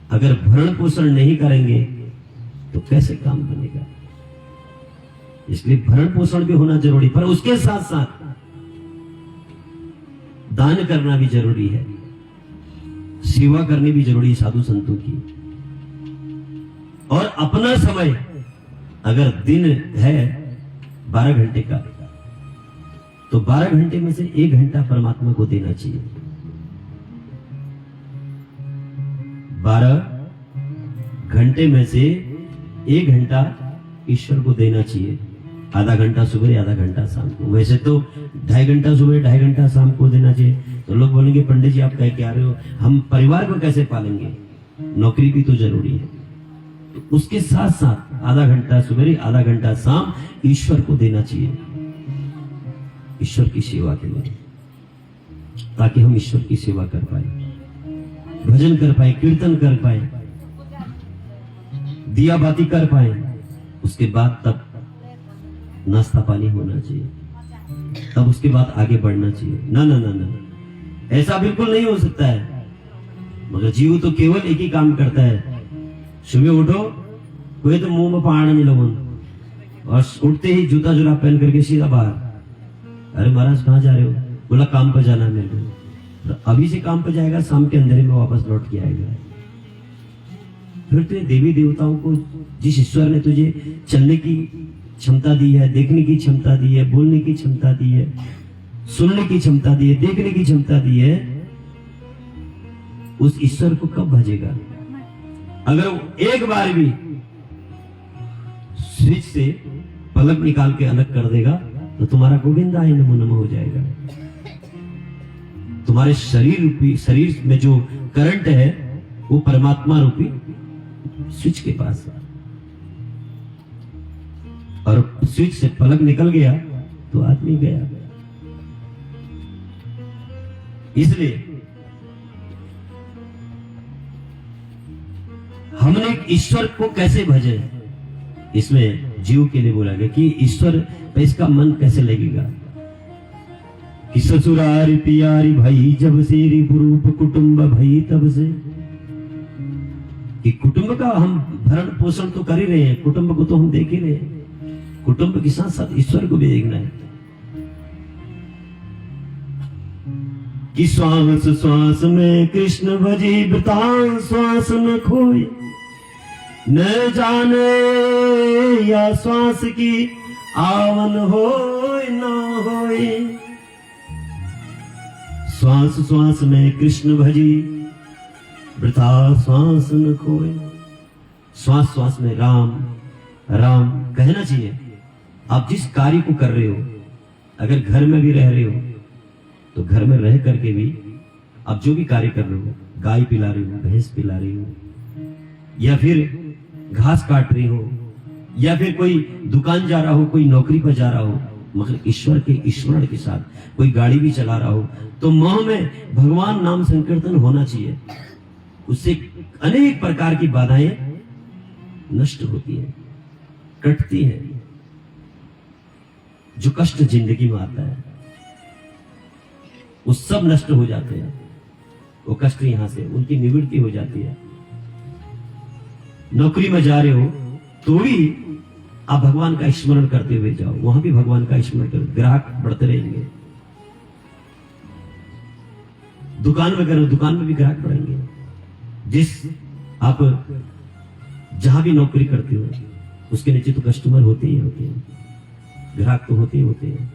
अगर भरण पोषण नहीं करेंगे तो कैसे काम बनेगा? इसलिए भरण पोषण भी होना जरूरी, पर उसके साथ साथ दान करना भी जरूरी है, सेवा करनी भी जरूरी है साधु संतों की। और अपना समय, अगर दिन है 12 घंटे का, तो 12 घंटे में से 1 घंटा परमात्मा को देना चाहिए। 12 घंटे में से 1 घंटा ईश्वर को देना चाहिए। आधा घंटा सुबह, आधा घंटा शाम को। वैसे तो 2.5 घंटा सुबह, 2.5 घंटा शाम को देना चाहिए। तो लोग बोलेंगे पंडित जी आप कह के आ रहे हो, हम परिवार को कैसे पालेंगे? नौकरी भी तो जरूरी है। तो उसके साथ साथ आधा घंटा सुबह, आधा घंटा शाम ईश्वर को देना चाहिए, ईश्वर की सेवा के लिए, ताकि हम ईश्वर की सेवा कर पाए, भजन कर पाए, कीर्तन कर पाए, दिया बाती कर पाए। उसके बाद तब नाश्ता पानी होना चाहिए, तब उसके बाद आगे बढ़ना चाहिए। ना ना ना ना, ऐसा बिल्कुल नहीं हो सकता है। मगर जीव तो केवल एक ही काम करता है, सुबह उठो, कोई तो मुंह में पहाड़ नहीं लगन, और उठते ही जूता जुरा पहन करके सीधा बाहर। अरे महाराज कहाँ जा रहे हो? बोला काम पर जाना है मेरे को। तो अभी से काम पर जाएगा, शाम के अंधेरे में वापस लौट के आएगा। फिर तुझे देवी देवताओं को, जिस ईश्वर ने तुझे चलने की क्षमता दी है, देखने की क्षमता दी है, बोलने की क्षमता दी है, सुनने की क्षमता दी है, देखने की क्षमता दी है, उस ईश्वर को कब भजेगा? अगर वो एक बार भी स्विच से पलक निकाल के अलग कर देगा तो तुम्हारा गोविंदा ही नमो नमो हो जाएगा। तुम्हारे शरीर में जो करंट है वो परमात्मा रूपी स्विच के पास है, और स्विच से पलक निकल गया तो आदमी गया। इसलिए हमने ईश्वर को कैसे भजे, इसमें जीव के लिए बोला गया कि ईश्वर पे इसका मन कैसे लगेगा। कि ससुरारी पियारी भाई जब से रूप कुटुंब भाई तब से, कि कुटुंब का हम भरण पोषण तो कर ही रहे हैं, कुटुंब को तो हम देख ही रहे हैं, कुटुंब के साथ साथ ईश्वर को भी देखना है। कि श्वास श्वास में कृष्ण भजी बतां श्वास न खोए, न जाने या श्वास की आवन होए न होए। श्वास श्वास में कृष्ण भजी वृथा श्वास न खोए। श्वास श्वास में राम राम कहना चाहिए। आप जिस कार्य को कर रहे हो, अगर घर में भी रह रहे हो तो घर में रह करके भी आप जो भी कार्य कर रहे हो, गाय पिला रही हो, भैंस पिला रही हो, या फिर घास काट रही हो, या फिर कोई दुकान जा रहा हो, कोई नौकरी पर जा रहा हो, मगर ईश्वर के स्मरण के साथ कोई गाड़ी भी चला रहा हो, तो मोह में भगवान नाम संकीर्तन होना चाहिए। उससे अनेक प्रकार की बाधाएं नष्ट होती हैं, कटती हैं। जो कष्ट जिंदगी में आता है वो सब नष्ट हो जाते हैं। वो कष्ट यहां से उनकी निवृत्ति हो जाती है। नौकरी में जा रहे हो तो भी आप भगवान का स्मरण करते हुए जाओ, वहां भी भगवान का स्मरण करो, ग्राहक बढ़ते रहेंगे। दुकान में करो, दुकान में भी ग्राहक बढ़ेंगे। जिस आप जहां भी नौकरी करते हो उसके नीचे तो कस्टमर होते ही होते हैं, ग्राहक तो होते ही होते हैं।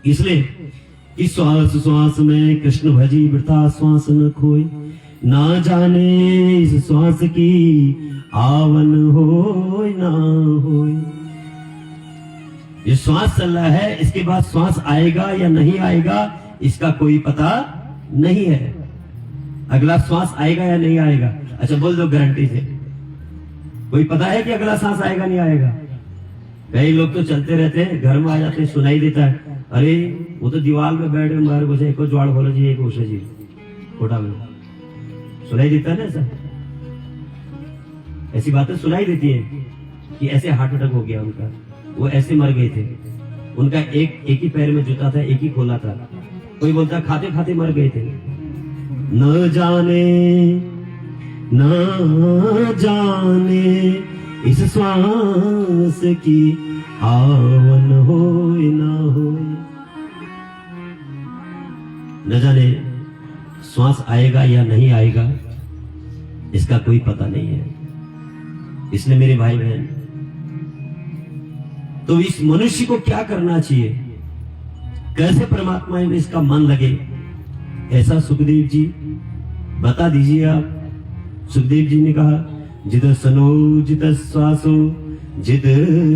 इसलिए इस श्वास श्वास में कृष्ण भजी वृथा श्वास न खोए, ना जाने इस श्वास की आवन होए ना होए। ये श्वास चल रहा है, इसके बाद श्वास आएगा या नहीं आएगा इसका कोई पता नहीं है। अगला श्वास आएगा या नहीं आएगा? अच्छा बोल दो गारंटी से, कोई पता है कि अगला सांस आएगा नहीं आएगा? कई लोग तो चलते रहते हैं, घर में आ जाते हैं, सुनाई देता है, अरे वो तो दीवार में बैठ गए बाहर घुसे, एक ज्वाड़ बोलो जी, एक उसे जी कोटा में सुनाई देता है ना। ऐसा ऐसी बातें सुनाई देती है कि ऐसे हार्ट अटैक हो गया उनका, वो ऐसे मर गए थे, उनका एक ही पैर में जूता था, एक ही खोला था। कोई बोलता खाते खाते मर गए थे। न जाने ना जाने इस श्वास की आवन होए ना होए। न जाने श्वास आएगा या नहीं आएगा, इसका कोई पता नहीं है। इसलिए मेरे भाई बहन, तो इस मनुष्य को क्या करना चाहिए, कैसे परमात्मा में इसका मन लगे, ऐसा सुखदेव जी बता दीजिए आप। सुखदेव जी ने कहा, जित सनो जित श्वासो जित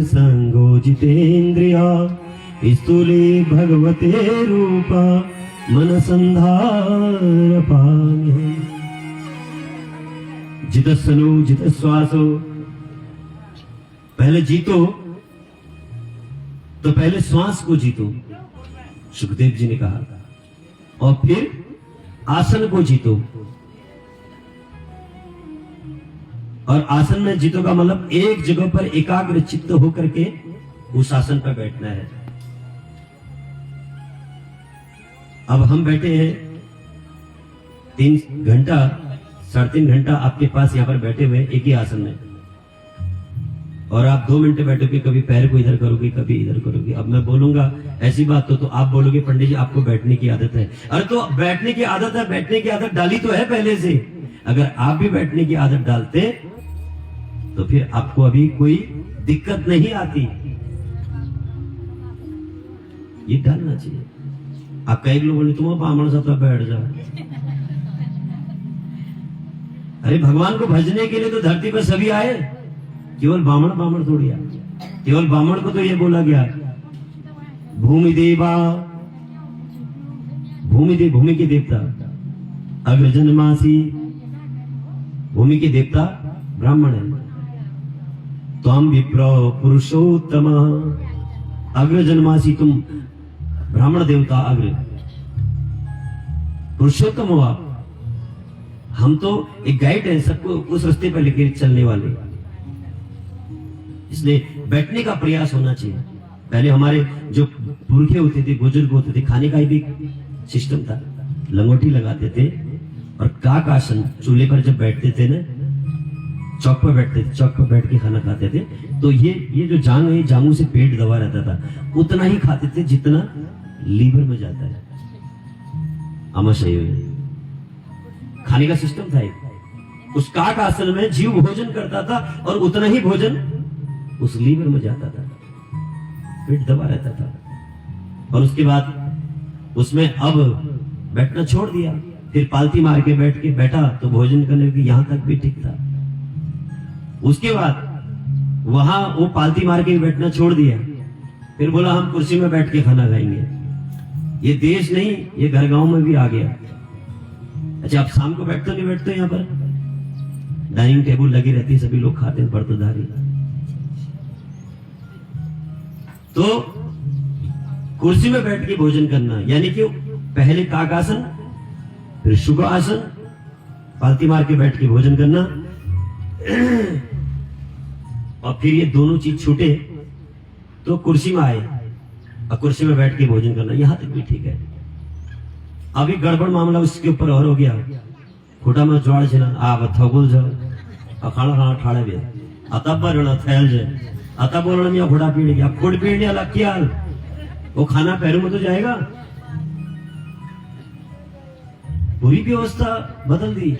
संगो जितेन्द्रिया स्थूले भगवते रूपा मन संधार पाए। जित सनो जित श्वासो, पहले जीतो तो पहले श्वास को जीतो, सुखदेव जी ने कहा, और फिर आसन को जीतो। और आसन में जीतो का मतलब एक जगह पर एकाग्र चित्त होकर के उस आसन पर बैठना है। अब हम बैठे हैं 3 घंटा 3.5 घंटा आपके पास यहां पर बैठे हुए एक ही आसन में, और आप 2 मिनट बैठोगे, कभी पैर को इधर करोगे, कभी इधर करोगे। अब मैं बोलूंगा ऐसी बात तो आप बोलोगे पंडित जी आपको बैठने की आदत है। अरे तो बैठने की आदत है, बैठने की आदत डाली तो है पहले से। अगर आप भी बैठने की आदत डालते तो फिर आपको अभी कोई दिक्कत नहीं आती। ये डालना चाहिए। आप कई लोगों ने तुम ब्राह्मण साथ बैठ जाओ। अरे भगवान को भजने के लिए तो धरती पर सभी आए, केवल ब्राह्मण थोड़ी आए। केवल ब्राह्मण को तो ये बोला गया, भूमि देवा, भूमि के देवता अग्रजन्मासी, भूमि के देवता ब्राह्मण है। त्वं विप्र पुरुषोत्तम, अग्रजन्मासी, तुम ब्राह्मण देवता अग्र पुरुषोत्तम हो आप। हम तो एक गाइड है, सबको उस रास्ते पर लेकर चलने वाले। इसलिए बैठने का प्रयास होना चाहिए। पहले हमारे जो पुरखे होते थे, बुजुर्ग होते थे, खाने का भी सिस्टम था। लंगोटी लगाते थे और काक आसन, चूल्हे पर जब बैठते थे ना, चौक पर बैठते थे, चौक पर बैठ के खाना खाते थे, तो ये जो जांग है, जांगों से पेट दबा रहता था। उतना ही खाते थे जितना लीवर में जाता है, आमाशय में। खाने का सिस्टम था एक। उस काक आसन में जीव भोजन करता था और उतना ही भोजन उस लीवर में जाता था, पेट दबा रहता था। और उसके बाद उसमें अब बैठना छोड़ दिया, फिर पालती मार के बैठा तो भोजन करने की यहां तक भी ठीक था। उसके बाद वहां वो पालती मार के बैठना छोड़ दिया, फिर बोला हम कुर्सी में बैठ के खाना खाएंगे। ये देश नहीं, ये घर गांव में भी आ गया। अच्छा, आप शाम को बैठते नहीं बैठते? यहाँ पर डाइनिंग टेबल लगी रहती है, सभी लोग खाते हैं, बर्तनधारी। तो कुर्सी में बैठ के भोजन करना, यानी कि पहले काकासन, फिर शुक्रासन, पालती मार के बैठ के भोजन करना, और फिर ये दोनों चीज छूटे तो कुर्सी में आए और कुर्सी में बैठ के भोजन करना, यहां तक भी ठीक है। अभी गड़बड़ मामला उसके ऊपर और हो गया। खोटा में ज्वाड़ छे ना, आप थगुल जाओ और खाना ठाड़े भी आता पर थैल जाए, आता बोलना में घोड़ा पीड़ गया, खोड़ पीड़ने अलग क्या, वो खाना पैरों में तो जाएगा। पूरी व्यवस्था बदल दी,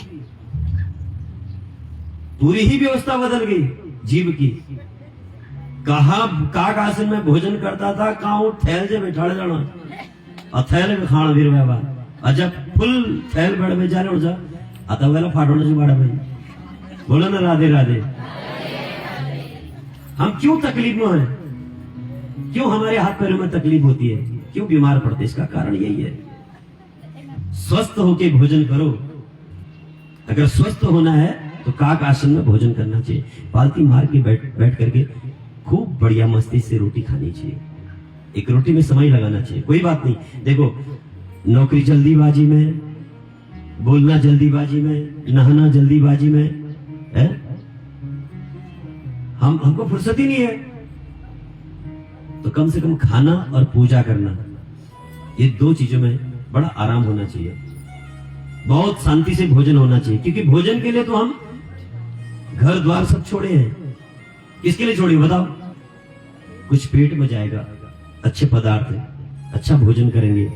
पूरी ही व्यवस्था बदल गई जीव की। कहा काक आसन में भोजन करता था, कहा थैल से बैठा जाना और थैल में खाना फिर व्यवहार, और जब फुल थैल बड़ में जाने जा आता वेला फाटोना से बड़ा भाई बोलो ना, राधे राधे। हम क्यों तकलीफ में हैं? क्यों हमारे हाथ पैरों में तकलीफ होती है? क्यों बीमार पड़ते? इसका कारण यही है। स्वस्थ होके भोजन करो। अगर स्वस्थ होना है तो काक आसन में भोजन करना चाहिए। पालती मार के बैठ करके खूब बढ़िया मस्ती से रोटी खानी चाहिए। एक रोटी में समय लगाना चाहिए, कोई बात नहीं। देखो, नौकरी जल्दीबाजी में, बोलना जल्दीबाजी में, नहाना जल्दीबाजी में है, हमको फुर्सत ही नहीं है। तो कम से कम खाना और पूजा करना, ये 2 चीजों में बड़ा आराम होना चाहिए। बहुत शांति से भोजन होना चाहिए, क्योंकि भोजन के लिए तो हम घर द्वार सब छोड़े हैं। किसके लिए छोड़े बताओ? कुछ पेट में जाएगा, अच्छे पदार्थ, अच्छा भोजन करेंगे,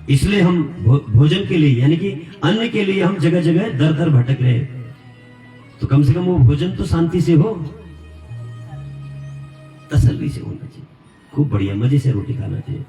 इसलिए हम भोजन के लिए यानी कि अन्न के लिए हम जगह जगह दर दर भटक रहे हैं। तो कम से कम वो भोजन तो शांति से हो, तसल्ली से होना चाहिए, खूब बढ़िया मजे से रोटी खाना चाहिए।